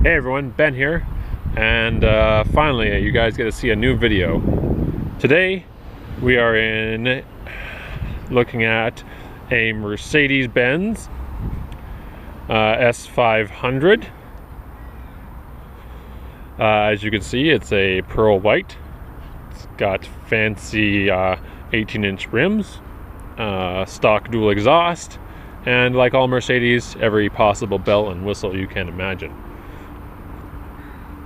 Hey everyone, Ben here, and finally you guys get to see a new video. Today we are looking at a Mercedes-Benz S500. As you can see, it's a pearl white. It's got fancy 18-inch rims, stock dual exhaust, and like all Mercedes, every possible bell and whistle you can imagine.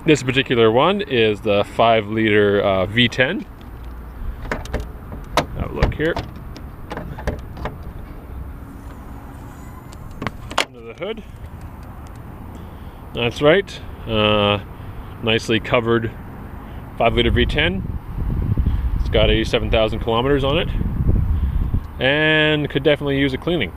This particular one is the 5-liter V10. Have a look here. Under the hood. That's right. Nicely covered 5-liter V10. It's got 87,000 kilometers on it, and could definitely use a cleaning.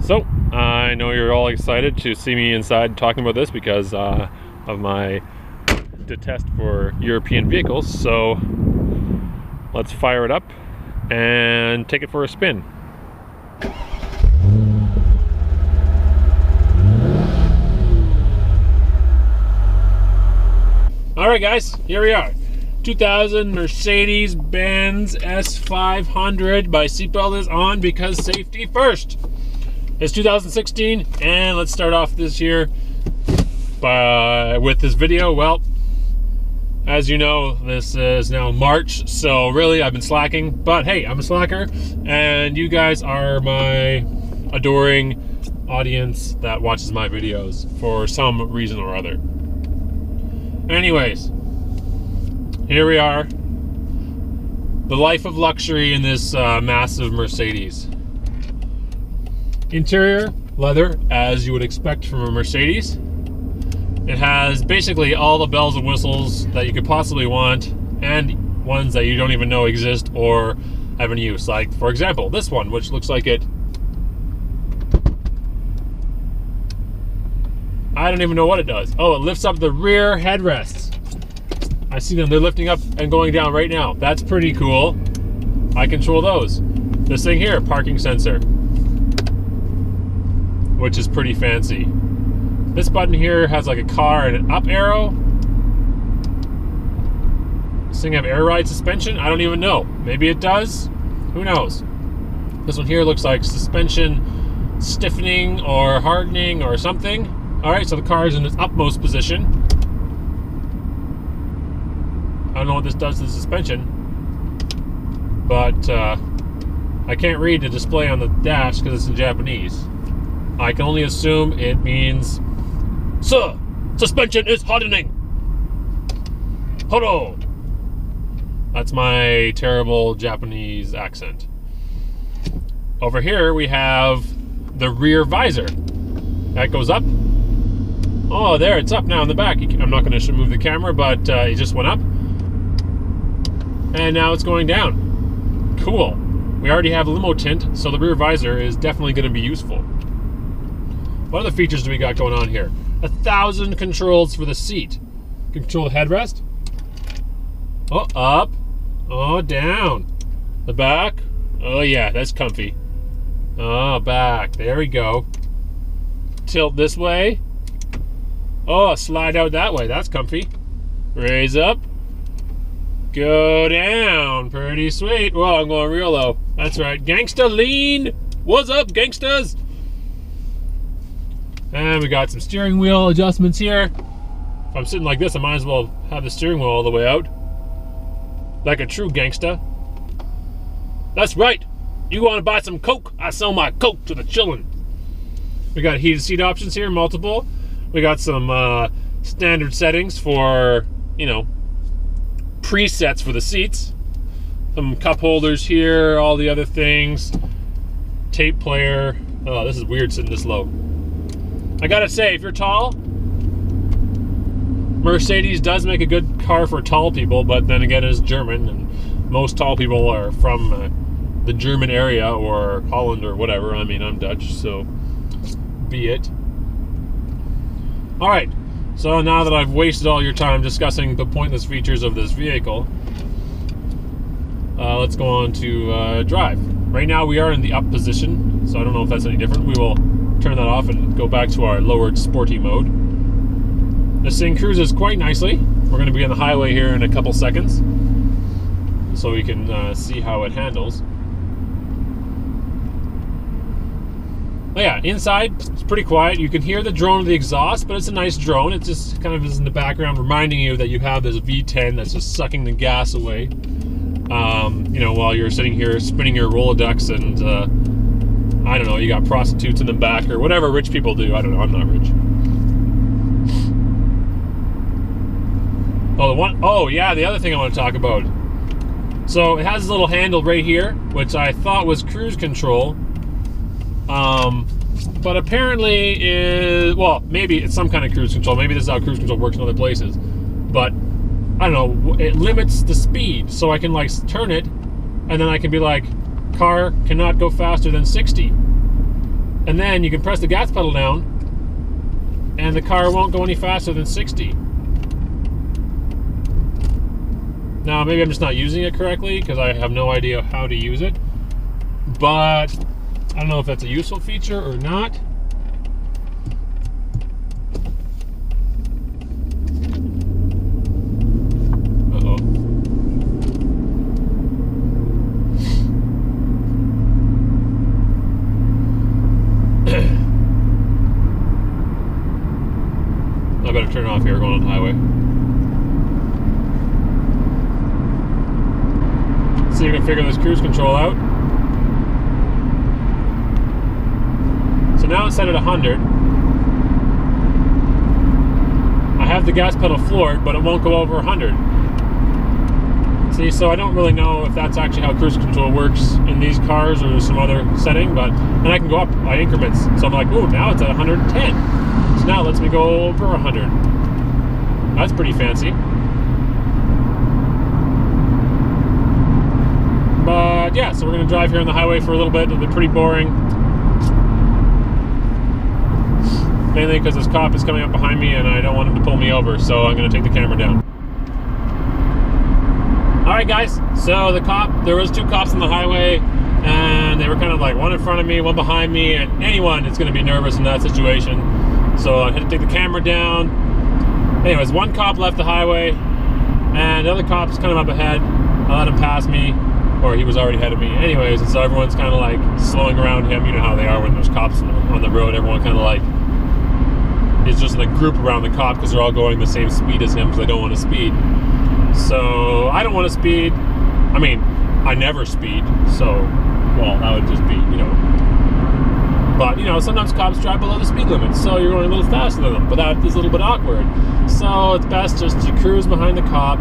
So, I know you're all excited to see me inside talking about this because of my detest for European vehicles. So, let's fire it up and take it for a spin. Alright guys, here we are. 2000 Mercedes-Benz S500. My seatbelt is on because safety first. It's 2016, and let's start off this year with this video. Well, as you know, this is now March, so really I've been slacking, but hey, I'm a slacker, and you guys are my adoring audience that watches my videos for some reason or other. Anyways, here we are. The life of luxury in this massive Mercedes. Interior, leather, as you would expect from a Mercedes. It has basically all the bells and whistles that you could possibly want, and ones that you don't even know exist or have any use. Like, for example, this one, which looks like it... I don't even know what it does. Oh, it lifts up the rear headrests. I see them, they're lifting up and going down right now. That's pretty cool. I control those. This thing here, parking sensor, which is pretty fancy. This button here has like a car and an up arrow. This thing have air ride suspension? I don't even know. Maybe it does. Who knows? This one here looks like suspension stiffening or hardening or something. Alright, so the car is in its utmost position. I don't know what this does to the suspension, but I can't read the display on the dash because it's in Japanese. I can only assume it means, "Sir, suspension is hardening. Horo." That's my terrible Japanese accent. Over here we have the rear visor. That goes up. Oh, there, it's up now in the back. I'm not going to move the camera, but it just went up. And now it's going down. Cool. We already have limo tint, so the rear visor is definitely going to be useful. What other features do we got going on here? 1,000 controls for the seat. Control the headrest. Oh, up. Oh, down. The back. Oh yeah, that's comfy. Oh, back. There we go. Tilt this way. Oh, slide out that way. That's comfy. Raise up. Go down. Pretty sweet. Whoa, I'm going real low. That's right. Gangsta lean. What's up, gangstas? And we got some steering wheel adjustments here. If I'm sitting like this, I might as well have the steering wheel all the way out. Like a true gangsta. That's right. You want to buy some Coke? I sell my Coke to the chillin'. We got heated seat options here, multiple. We got some standard settings for, you know, presets for the seats. Some cup holders here, all the other things. Tape player. Oh, this is weird sitting this low. I gotta say, if you're tall, Mercedes does make a good car for tall people, but then again, it's German, and most tall people are from the German area or Holland or whatever. I mean, I'm Dutch, so be it. Alright, so now that I've wasted all your time discussing the pointless features of this vehicle, let's go on to drive. Right now we are in the up position, so I don't know if that's any different. We will turn that off and go back to our lowered sporty mode. This thing cruises quite nicely. We're going to be on the highway here in a couple seconds, so we can see how it handles. Oh yeah, inside it's pretty quiet. You can hear the drone of the exhaust, but it's a nice drone. It just kind of is in the background, reminding you that you have this V10 that's just sucking the gas away. You know, while you're sitting here spinning your Rolodex, and I don't know, you got prostitutes in the back or whatever rich people do. I don't know. I'm not rich. Oh yeah, the other thing I want to talk about. So it has this little handle right here, which I thought was cruise control. But apparently well, maybe it's some kind of cruise control. Maybe this is how cruise control works in other places. But I don't know, it limits the speed. So I can like turn it, and then I can be like, car cannot go faster than 60. And then you can press the gas pedal down, and the car won't go any faster than 60. Now, maybe I'm just not using it correctly because I have no idea how to use it. But I don't know if that's a useful feature or not. Uh-oh. I better turn it off here, going on the highway. See if we can figure this cruise control out. So now it's set at 100. I have the gas pedal floored, but it won't go over 100. See, so I don't really know if that's actually how cruise control works in these cars or some other setting, but and I can go up by increments. So I'm like, oh, now it's at 110. So now it lets me go over 100. That's pretty fancy. But yeah, so we're going to drive here on the highway for a little bit. It'll be pretty boring. Mainly because this cop is coming up behind me and I don't want him to pull me over, so I'm going to take the camera down. Alright guys, so there was two cops on the highway, and they were kind of like one in front of me, one behind me, and anyone is going to be nervous in that situation. So I had to take the camera down. Anyways, one cop left the highway, and the other cop's kind of up ahead. I let him pass me, or he was already ahead of me. Anyways, and so everyone's kind of like slowing around him. You know how they are when there's cops on the road. Everyone kind of like is just in a group around the cop because they're all going the same speed as him because they don't want to speed. So I don't want to speed. I mean, I never speed. So, well, that would just be, you know. But, you know, sometimes cops drive below the speed limit, so you're going a little faster than them. But that is a little bit awkward. So it's best just to cruise behind the cop.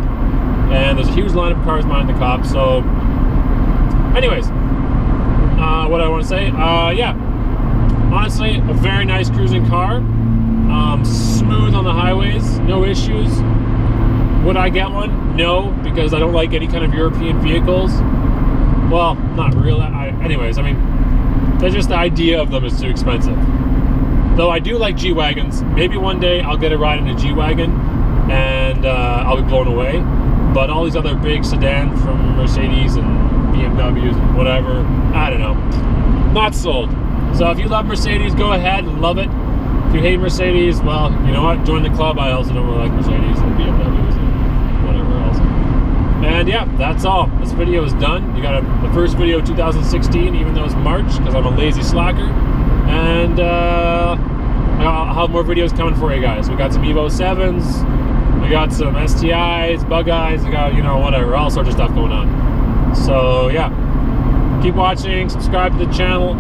And there's a huge line of cars behind the cop. So, anyways, what I want to say, yeah. Honestly, a very nice cruising car. Smooth on the highways, no issues. Would I get one? No, because I don't like any kind of European vehicles. Well, not really. Anyways, I mean, that's just the idea of them is too expensive. Though I do like G-Wagons. Maybe one day I'll get a ride in a G-Wagon and I'll be blown away. But all these other big sedans from Mercedes and BMWs and whatever, I don't know. Not sold. So if you love Mercedes, go ahead and love it. If you hate Mercedes, well, you know what? Join the club. I also don't really like Mercedes and BMWs and whatever else. And yeah, that's all. This video is done. You got the first video of 2016, even though it's March, because I'm a lazy slacker. And I'll have more videos coming for you guys. We got some Evo 7s. We got some STIs, bug eyes. We got, you know, whatever, all sorts of stuff going on. So yeah, keep watching. Subscribe to the channel.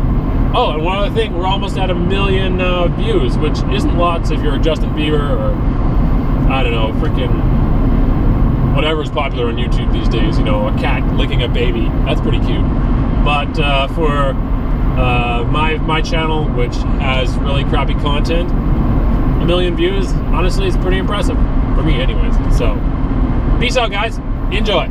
Oh, and one other thing, we're almost at 1 million views, which isn't lots if you're Justin Bieber or, I don't know, freaking whatever's popular on YouTube these days, you know, a cat licking a baby. That's pretty cute. But for my channel, which has really crappy content, 1 million views, honestly, it's pretty impressive. For me, anyways. So, peace out, guys. Enjoy.